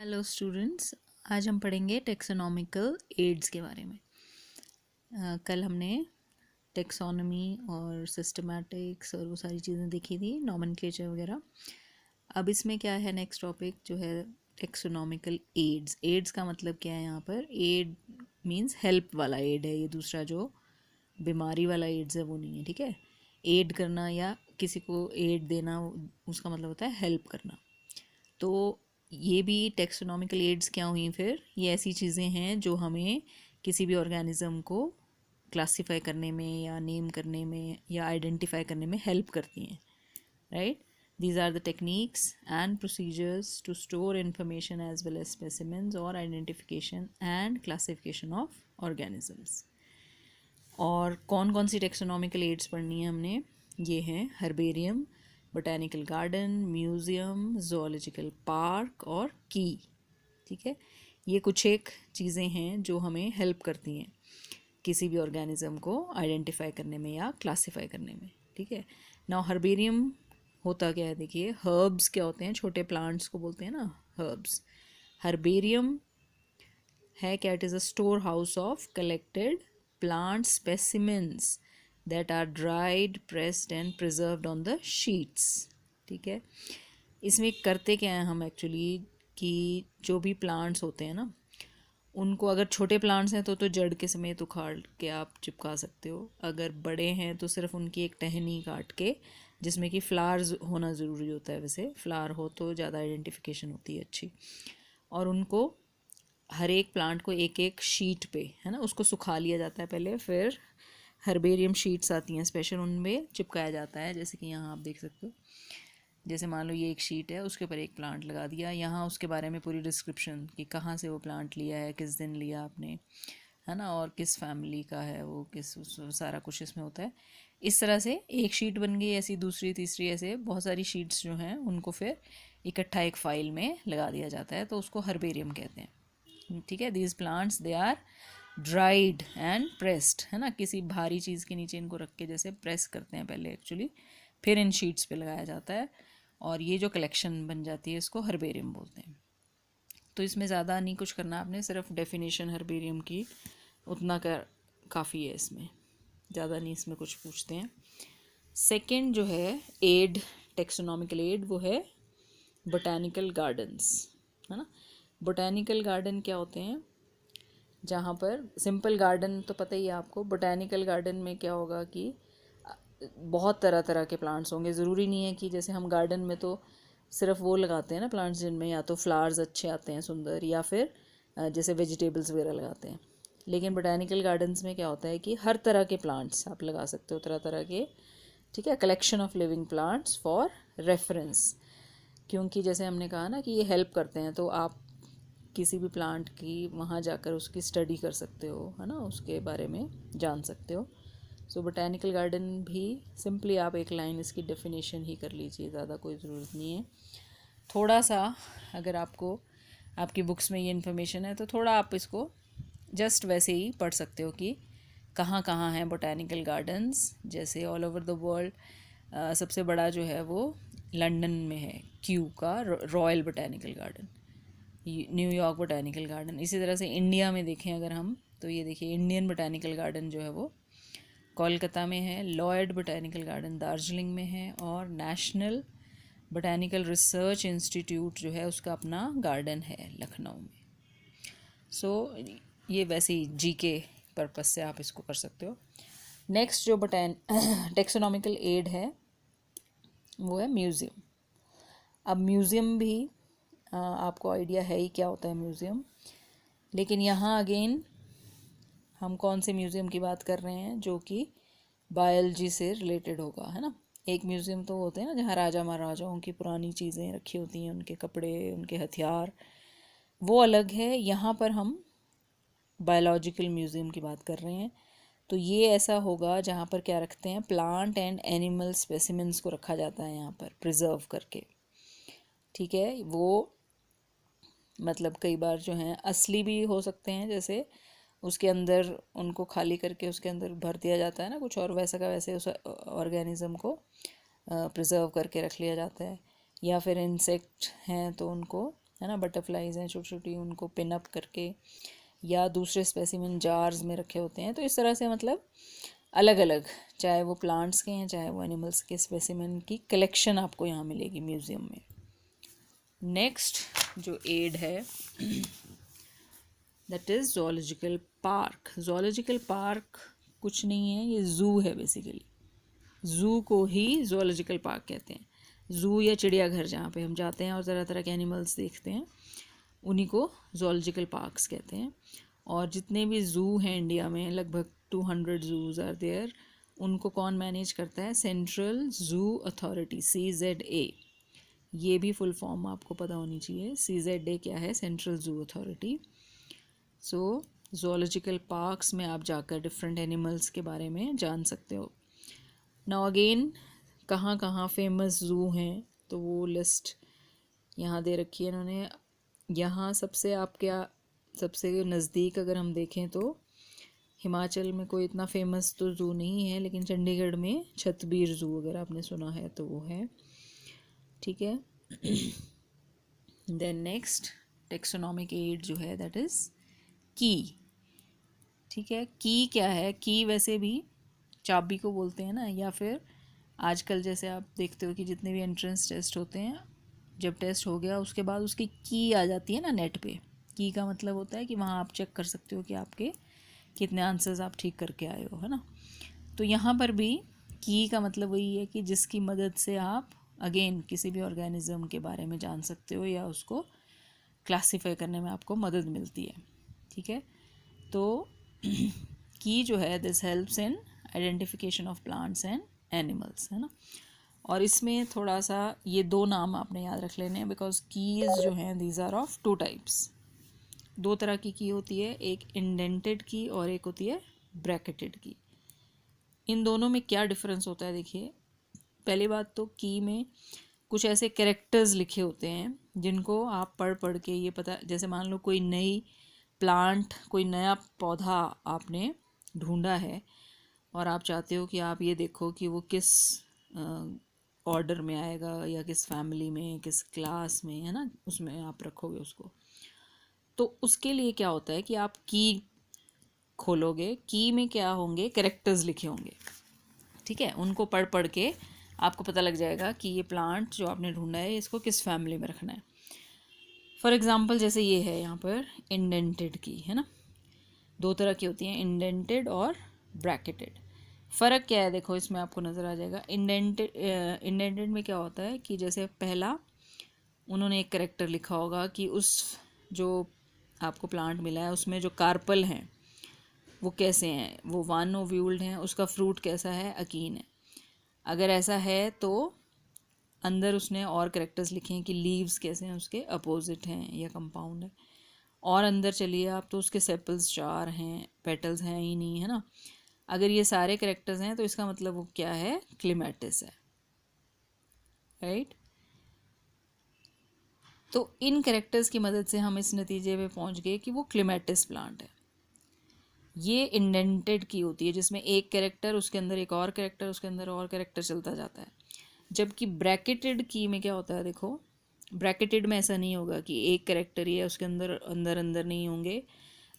Hello students, आज हम पढ़ेंगे टेक्सोनॉमिकल एड्स के बारे में। कल हमने टेक्सोनॉमी और सिस्टमैटिक्स और वो सारी चीज़ें देखी थी, नॉमेनक्लेचर वगैरह। अब इसमें क्या है, नेक्स्ट टॉपिक जो है टेक्सोनॉमिकल एड्स। एड्स का मतलब क्या है यहाँ पर? एड मीन्स हेल्प वाला एड है, ये दूसरा जो बीमारी वाला एड्स है वो नहीं है, ठीक है। एड करना या किसी को एड देना, उसका मतलब होता है हेल्प करना। तो ये भी टेक्सोनॉमिकल एड्स क्या हुई फिर? ये ऐसी चीज़ें हैं जो हमें किसी भी ऑर्गेनिज्म को क्लासिफाई करने में या नेम करने में या आइडेंटिफाई करने में हेल्प करती हैं, right. These are the techniques and procedures to store information as well as specimens or identification and classification of organisms. और कौन कौन सी टेक्सोनॉमिकल एड्स पढ़नी है हमने? ये हैं herbarium, botanical garden, museum, zoological park और की, ठीक है। ये कुछ एक चीज़ें हैं जो हमें हेल्प करती हैं किसी भी ऑर्गेनिज्म को आइडेंटिफाई करने में या क्लासिफाई करने में, ठीक है। नाउ हर्बेरियम होता क्या है, देखिए। हर्ब्स क्या होते हैं? छोटे प्लांट्स को बोलते हैं ना, हर्ब्स। हर्बेरियम है क्या? It is a store house of collected plant specimens that are dried, pressed and preserved on the sheets, ठीक है। इसमें करते क्या हैं हम एक्चुअली, कि जो भी प्लांट्स होते हैं ना, उनको अगर छोटे प्लांट्स हैं तो जड़ के समेत उखाड़ के आप चिपका सकते हो। अगर बड़े हैं तो सिर्फ उनकी एक टहनी काट के, जिसमें कि फ्लावर्स होना ज़रूरी होता है, वैसे फ्लावर हो तो ज़्यादा आइडेंटिफिकेशन होती है अच्छी। और उनको हर एक प्लांट को एक एक शीट पे, है ना, उसको सुखा लिया जाता है पहले, फिर हर्बेरियम शीट्स आती हैं स्पेशल, उनमें चिपकाया जाता है। जैसे कि यहाँ आप देख सकते हो, जैसे मान लो ये एक शीट है, उसके ऊपर एक प्लांट लगा दिया, यहाँ उसके बारे में पूरी डिस्क्रिप्शन कि कहाँ से वो प्लांट लिया है, किस दिन लिया आपने, है ना, और किस फैमिली का है वो, सारा कुछ इसमें होता है। इस तरह से एक शीट बन गई, ऐसी दूसरी तीसरी, ऐसे बहुत सारी शीट्स जो हैं उनको फिर इकट्ठा एक फाइल में लगा दिया जाता है, तो उसको हर्बेरियम कहते हैं, ठीक है। These plants they are dried and pressed, है ना, किसी भारी चीज़ के नीचे इनको रख के जैसे प्रेस करते हैं पहले एक्चुअली, फिर इन शीट्स पे लगाया जाता है, और ये जो कलेक्शन बन जाती है इसको हर्बेरियम बोलते हैं। तो इसमें ज़्यादा नहीं कुछ करना आपने, सिर्फ डेफिनेशन हर्बेरियम की उतना कर काफ़ी है, इसमें ज़्यादा नहीं इसमें कुछ पूछते हैं। सेकंड जो है एड, टेक्सोनॉमिकल एड, वो है बोटैनिकल गार्डन्स, है ना। बोटैनिकल गार्डन क्या होते हैं? जहाँ पर सिंपल गार्डन तो पता ही है आपको, बोटैनिकल गार्डन में क्या होगा कि बहुत तरह तरह के प्लांट्स होंगे। ज़रूरी नहीं है कि जैसे हम गार्डन में तो सिर्फ वो लगाते हैं ना प्लांट्स, जिनमें या तो फ्लावर्स अच्छे आते हैं सुंदर, या फिर जैसे वेजिटेबल्स वगैरह लगाते हैं। लेकिन बोटैनिकल गार्डन्स में क्या होता है कि हर तरह के प्लांट्स आप लगा सकते हो, तरह तरह के, ठीक है। Collection of living plants for reference, क्योंकि जैसे हमने कहा ना कि ये हेल्प करते हैं, तो आप किसी भी प्लांट की वहाँ जाकर उसकी स्टडी कर सकते हो, है ना, उसके बारे में जान सकते हो। सो बोटैनिकल गार्डन भी सिंपली आप एक लाइन इसकी डेफिनेशन ही कर लीजिए, ज़्यादा कोई ज़रूरत नहीं है। थोड़ा सा अगर आपको आपकी बुक्स में ये इन्फॉर्मेशन है तो थोड़ा आप इसको जस्ट वैसे ही पढ़ सकते हो कि कहाँ कहाँ हैं बोटैनिकल गार्डन्स। जैसे ऑल ओवर द वर्ल्ड सबसे बड़ा जो है वो लंदन में है, क्यू का royal botanical garden, New York botanical garden. इसी तरह से इंडिया में देखें अगर हम, तो ये देखिए इंडियन बोटैनिकल गार्डन जो है वो कोलकाता में है, लॉयड बोटैनिकल गार्डन दार्जिलिंग में है, और नेशनल बोटैनिकल रिसर्च इंस्टीट्यूट जो है उसका अपना गार्डन है लखनऊ में। सो ये वैसे ही जीके पर्पस से आप इसको कर सकते हो। नेक्स्ट जो टेक्सोनॉमिकल एड है वो है म्यूज़ियम। अब म्यूज़ियम भी आपको आइडिया है ही क्या होता है म्यूज़ियम, लेकिन यहाँ अगेन हम कौन से म्यूज़ियम की बात कर रहे हैं? जो कि बायोलॉजी से रिलेटेड होगा, है ना। एक म्यूज़ियम तो होते हैं ना जहाँ राजा महाराजाओं की पुरानी चीज़ें रखी होती हैं, उनके कपड़े, उनके हथियार, वो अलग है। यहाँ पर हम बायोलॉजिकल म्यूज़ियम की बात कर रहे हैं। तो ये ऐसा होगा जहाँ पर क्या रखते हैं, प्लांट एंड एनिमल स्पेसिमेंट्स को रखा जाता है यहाँ पर प्रिजर्व करके, ठीक है। वो मतलब कई बार जो हैं असली भी हो सकते हैं, जैसे उसके अंदर उनको खाली करके उसके अंदर भर दिया जाता है ना कुछ, और वैसा का वैसे उस ऑर्गेनिज्म को प्रिजर्व करके रख लिया जाता है। या फिर इंसेक्ट हैं तो उनको है ना, बटरफ्लाइज हैं छोटी छोटी, उनको पिन अप करके या दूसरे स्पेसिमेन जार्स में रखे होते हैं। तो इस तरह से मतलब अलग अलग, चाहे वो प्लांट्स के हैं चाहे वो एनिमल्स के, स्पेसिमेन की कलेक्शन आपको यहाँ मिलेगी म्यूज़ियम में। नेक्स्ट जो एड है that is zoological park. zoological park कुछ नहीं है, ये ज़ू है बेसिकली। ज़ू को ही zoological पार्क कहते हैं। ज़ू या चिड़ियाघर जहाँ पे हम जाते हैं और तरह तरह के एनिमल्स देखते हैं, उन्हीं को zoological पार्क्स कहते हैं। और जितने भी ज़ू हैं इंडिया में, लगभग 200 ज़ूज़ आर देयर, उनको कौन मैनेज करता है? Central zoo authority, CZA। ये भी फुल फॉर्म आपको पता होनी चाहिए। CZA क्या है? Central zoo authority. So zoological parks में आप जाकर डिफरेंट एनिमल्स के बारे में जान सकते हो। नाउ अगेन कहाँ कहाँ फेमस ज़ू हैं, तो वो लिस्ट यहाँ दे रखी है इन्होंने। यहाँ सबसे नज़दीक अगर हम देखें तो हिमाचल में कोई इतना फेमस तो ज़ू नहीं है, लेकिन चंडीगढ़ में छतबीर ज़ू अगर आपने सुना है तो वो है, ठीक है। देन नेक्स्ट टेक्सोनॉमिक एड जो है दैट इज़ की, ठीक है। की क्या है? की वैसे भी चाबी को बोलते हैं ना, या फिर आजकल जैसे आप देखते हो कि जितने भी एंट्रेंस टेस्ट होते हैं, जब टेस्ट हो गया उसके बाद उसकी की आ जाती है ना नेट पे। की का मतलब होता है कि वहाँ आप चेक कर सकते हो कि आपके कितने आंसर्स आप ठीक करके आए हो, है ना। तो यहाँ पर भी की का मतलब वही है कि जिसकी मदद से आप अगेन किसी भी ऑर्गेनिज्म के बारे में जान सकते हो या उसको क्लासीफाई करने में आपको मदद मिलती है, ठीक है। तो की जो है this helps in identification of plants and animals, है ना। और इसमें थोड़ा सा ये दो नाम आपने याद रख लेने हैं, बिकॉज कीज जो हैं these are of two types. दो तरह की होती है, एक इंडेंटेड की और एक होती है ब्रैकेटेड की। इन दोनों में क्या डिफरेंस होता है? देखिए, पहली बात तो की में कुछ ऐसे कैरेक्टर्स लिखे होते हैं जिनको आप पढ़ पढ़ के ये पता, जैसे मान लो कोई नई प्लांट, कोई नया पौधा आपने ढूंढा है और आप चाहते हो कि आप ये देखो कि वो किस ऑर्डर में आएगा या किस फैमिली में, किस क्लास में, है ना, उसमें आप रखोगे उसको। तो उसके लिए क्या होता है कि आप की खोलोगे, की में क्या होंगे? कैरेक्टर्स लिखे होंगे, ठीक है। उनको पढ़ पढ़ के आपको पता लग जाएगा कि ये प्लांट जो आपने ढूंढा है इसको किस फैमिली में रखना है। फॉर एग्जांपल जैसे ये है यहाँ पर इंडेंटेड की, है ना। दो तरह की होती हैं, इंडेंटेड और ब्रैकेटेड। फ़र्क क्या है देखो, इसमें आपको नज़र आ जाएगा। इंडेंटेड में क्या होता है कि जैसे पहला उन्होंने एक कैरेक्टर लिखा होगा कि उस जो आपको प्लांट मिला है उसमें जो कार्पल हैं वो कैसे हैं, वो वन ओव्यूल्ड हैं, उसका फ्रूट कैसा है, अकीन है। अगर ऐसा है तो अंदर उसने और कैरेक्टर्स लिखे हैं कि लीव्स कैसे हैं, उसके अपोजिट हैं या कंपाउंड है। और अंदर चलिए आप तो उसके सेपल्स 4 हैं, पेटल्स हैं ही नहीं, है ना। अगर ये सारे कैरेक्टर्स हैं तो इसका मतलब वो क्या है? क्लेमेटिस है, राइट। तो इन कैरेक्टर्स की मदद से हम इस नतीजे पे पहुंच गए कि वो क्लेमेटिस प्लांट है। ये इंडेंटेड की होती है जिसमें एक कैरेक्टर, उसके अंदर एक और कैरेक्टर, उसके अंदर और कैरेक्टर चलता जाता है। जबकि ब्रैकेटेड की में क्या होता है, देखो ब्रैकेटेड में ऐसा नहीं होगा कि एक कैरेक्टर ही है, उसके अंदर अंदर अंदर नहीं होंगे।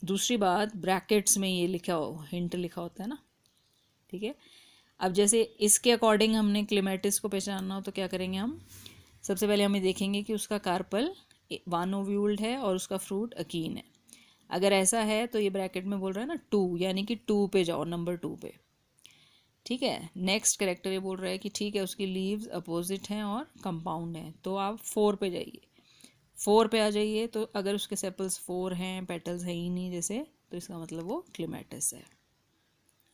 दूसरी बात, ब्रैकेट्स में ये लिखा हो, हिंट लिखा होता है ना, ठीक है। अब जैसे इसके अकॉर्डिंग हमने क्लेमेटिस को पहचानना हो तो क्या करेंगे हम? सबसे पहले हमें देखेंगे कि उसका कार्पल वन ओव्यूल्ड है और उसका फ्रूट अकीन है। अगर ऐसा है तो ये ब्रैकेट में बोल रहा है ना 2, यानी कि 2 पे जाओ, नंबर 2 पे, ठीक है। नेक्स्ट कैरेक्टर ये बोल रहा है कि ठीक है उसकी लीव्स अपोजिट हैं और कंपाउंड हैं, तो आप 4 पे जाइए, 4 पे आ जाइए। तो अगर उसके सेपल्स 4 हैं, पेटल्स है ही नहीं जैसे, तो इसका मतलब वो क्लेमेटिस है,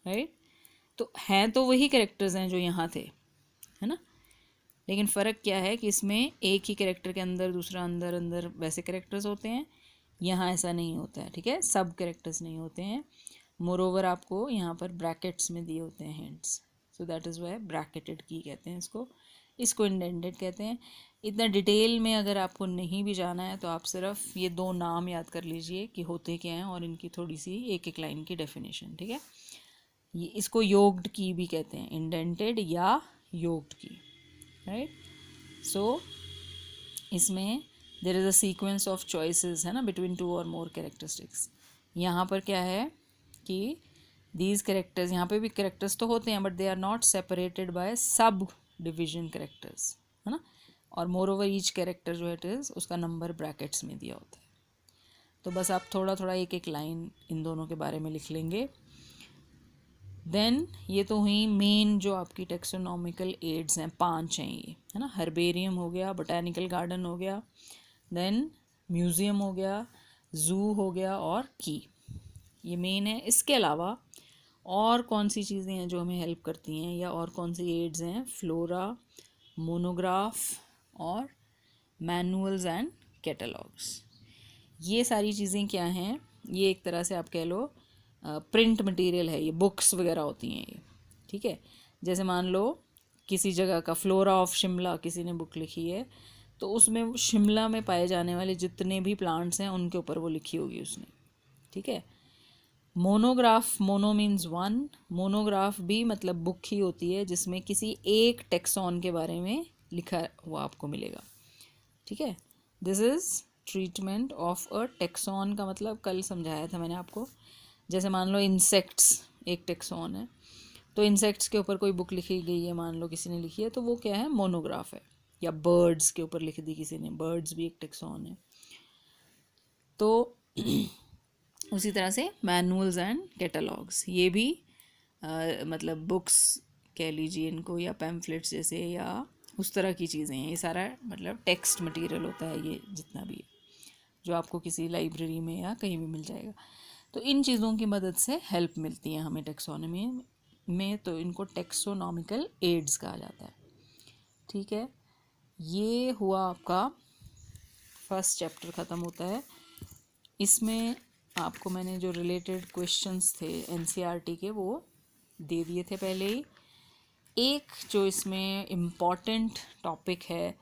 राइट। तो हैं तो वही कैरेक्टर्स हैं जो यहाँ थे, है ना। लेकिन फ़र्क क्या है कि इसमें एक ही कैरेक्टर के अंदर दूसरा अंदर अंदर वैसे कैरेक्टर्स होते हैं, यहाँ ऐसा नहीं होता है, ठीक है। सब कैरेक्टर्स नहीं होते हैं। मोरोवर आपको यहाँ पर ब्रैकेट्स में दिए होते हैं hints, so that is why bracketed की कहते हैं इसको इंडेंटेड कहते हैं। इतना डिटेल में अगर आपको नहीं भी जाना है तो आप सिर्फ ये दो नाम याद कर लीजिए कि होते क्या हैं और इनकी थोड़ी सी एक एक लाइन की डेफिनेशन, ठीक है। ये इसको योग्ड की भी कहते हैं, इंडेंटेड या योग्ड की, राइट। सो इसमें there is a sequence of choices, है ना, बिटवीन टू और मोर कैरेक्टरिस्टिक्स। यहाँ पर क्या है कि दीज कैरेक्टर्स, यहाँ पे भी कैरेक्टर्स तो होते हैं but they are not separated by sub division characters, है ना। और मोर ओवर ईच कैरेक्टर जो इट इज़ उसका नंबर ब्रैकेट्स में दिया होता है। तो बस आप थोड़ा थोड़ा एक एक लाइन इन दोनों के बारे में लिख लेंगे। देन ये तो हुई मेन जो आपकी टेक्सोनॉमिकल एड्स हैं, 5 हैं ये, है ना। हर्बेरियम हो गया, बोटैनिकल गार्डन हो गया, देन म्यूज़ियम हो गया, ज़ू हो गया और की, ये मेन है। इसके अलावा और कौन सी चीज़ें हैं जो हमें हेल्प करती हैं या और कौन सी एड्स हैं? फ्लोरा, मोनोग्राफ और मैनुअल्स एंड कैटलॉग्स। ये सारी चीज़ें क्या हैं? ये एक तरह से आप कह लो प्रिंट मटेरियल है, ये बुक्स वगैरह होती हैं ये, ठीक है। जैसे मान लो किसी जगह का फ्लोरा ऑफ शिमला किसी ने बुक लिखी है, तो उसमें शिमला में पाए जाने वाले जितने भी प्लांट्स हैं उनके ऊपर वो लिखी होगी उसने, ठीक है। Monograph, mono means one, monograph भी मतलब बुक ही होती है जिसमें किसी एक टेक्सॉन के बारे में लिखा हुआ आपको मिलेगा, ठीक है। This is treatment of a tax on का मतलब कल समझाया था मैंने आपको। जैसे मान लो इंसेक्ट्स एक टेक्सॉन है, तो इंसेक्ट्स के ऊपर कोई बुक लिखी गई है, मान लो किसी ने लिखी है, तो वो क्या है? मोनोग्राफ है। या बर्ड्स के ऊपर लिख दी किसी ने, बर्ड्स भी एक टेक्सॉन है। तो उसी तरह से मैनुअल्स एंड कैटलॉग्स, ये भी मतलब बुक्स कह लीजिए इनको, या पैम्फलेट्स जैसे, या उस तरह की चीज़ें हैं। ये सारा मतलब टेक्स्ट मटेरियल होता है, ये जितना भी है जो आपको किसी लाइब्रेरी में या कहीं भी मिल जाएगा। तो इन चीज़ों की मदद से हेल्प मिलती है हमें टेक्सोनॉमी में, तो इनको टेक्सोनॉमिकल एड्स कहा जाता है, ठीक है। ये हुआ आपका फर्स्ट चैप्टर ख़त्म होता है। इसमें आपको मैंने जो रिलेटेड क्वेश्चंस थे एनसीईआरटी के वो दे दिए थे पहले ही। एक जो इसमें इम्पॉर्टेंट टॉपिक है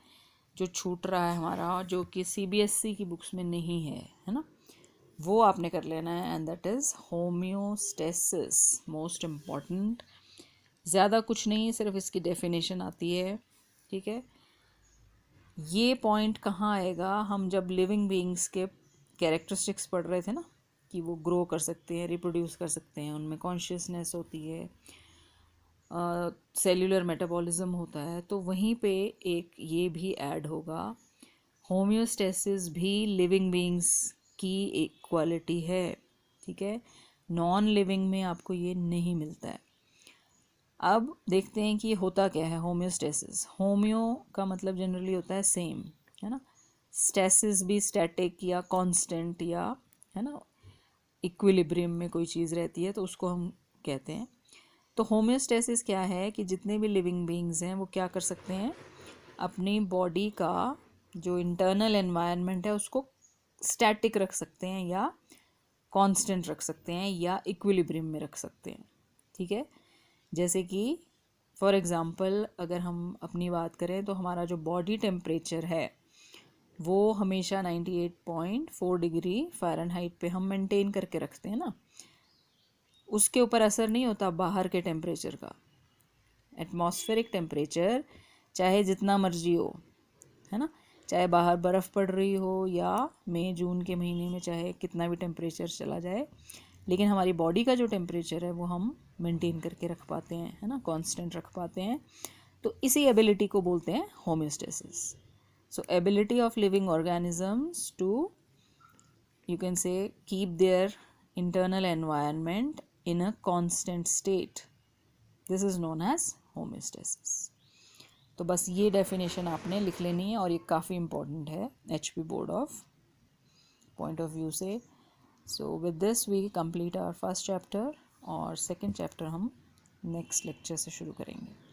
जो छूट रहा है हमारा, जो कि सीबीएसई की बुक्स में नहीं है ना, वो आपने कर लेना है, and that is homeostasis, most important. ज़्यादा कुछ नहीं, सिर्फ इसकी डेफिनेशन आती है, ठीक है। ये पॉइंट कहाँ आएगा? हम जब लिविंग बीइंग्स के कैरेक्टरिस्टिक्स पढ़ रहे थे ना, कि वो ग्रो कर सकते हैं, रिप्रोड्यूस कर सकते हैं, उनमें कॉन्शियसनेस होती है, सेल्यूलर मेटाबॉलिज्म होता है, तो वहीं पे एक ये भी ऐड होगा। होम्योस्टेसिस भी लिविंग बीइंग्स की एक क्वालिटी है, ठीक है। नॉन लिविंग में आपको ये नहीं मिलता है। अब देखते हैं कि होता क्या है होम्योस्टेसिस। होम्यो का मतलब जनरली होता है सेम, है ना। स्टेसिस भी स्टैटिक या कांस्टेंट, या है ना इक्विलिब्रियम में कोई चीज़ रहती है तो उसको हम कहते हैं। तो होम्योस्टेसिस क्या है कि जितने भी लिविंग बीइंग्स हैं वो क्या कर सकते हैं, अपनी बॉडी का जो इंटरनल एनवायरनमेंट है उसको स्टैटिक रख सकते हैं, या कांस्टेंट रख सकते हैं, या इक्विलिब्रियम में रख सकते हैं, ठीक है। जैसे कि फॉर एग्ज़ाम्पल अगर हम अपनी बात करें तो हमारा जो बॉडी टेम्परेचर है वो हमेशा 98.4 डिग्री फ़ारेनहाइट पे हम मेंटेन करके रखते हैं ना, उसके ऊपर असर नहीं होता बाहर के टेम्परेचर का। एटमॉस्फेरिक टेम्परेचर चाहे जितना मर्जी हो, है ना, चाहे बाहर बर्फ़ पड़ रही हो या मई जून के महीने में चाहे कितना भी टेम्परेचर चला जाए, लेकिन हमारी बॉडी का जो टेम्परेचर है वो हम मेंटेन करके रख पाते हैं, है ना, कांस्टेंट रख पाते हैं। तो इसी एबिलिटी को बोलते हैं homeostasis. So ability of living organisms to, you can say, keep their internal environment in a constant state, this is known as homeostasis। तो बस ये डेफिनेशन आपने लिख लेनी है और ये काफ़ी इम्पोर्टेंट है HP board of point of view से। So with this we complete our first chapter, और सेकंड चैप्टर हम नेक्स्ट लेक्चर से शुरू करेंगे।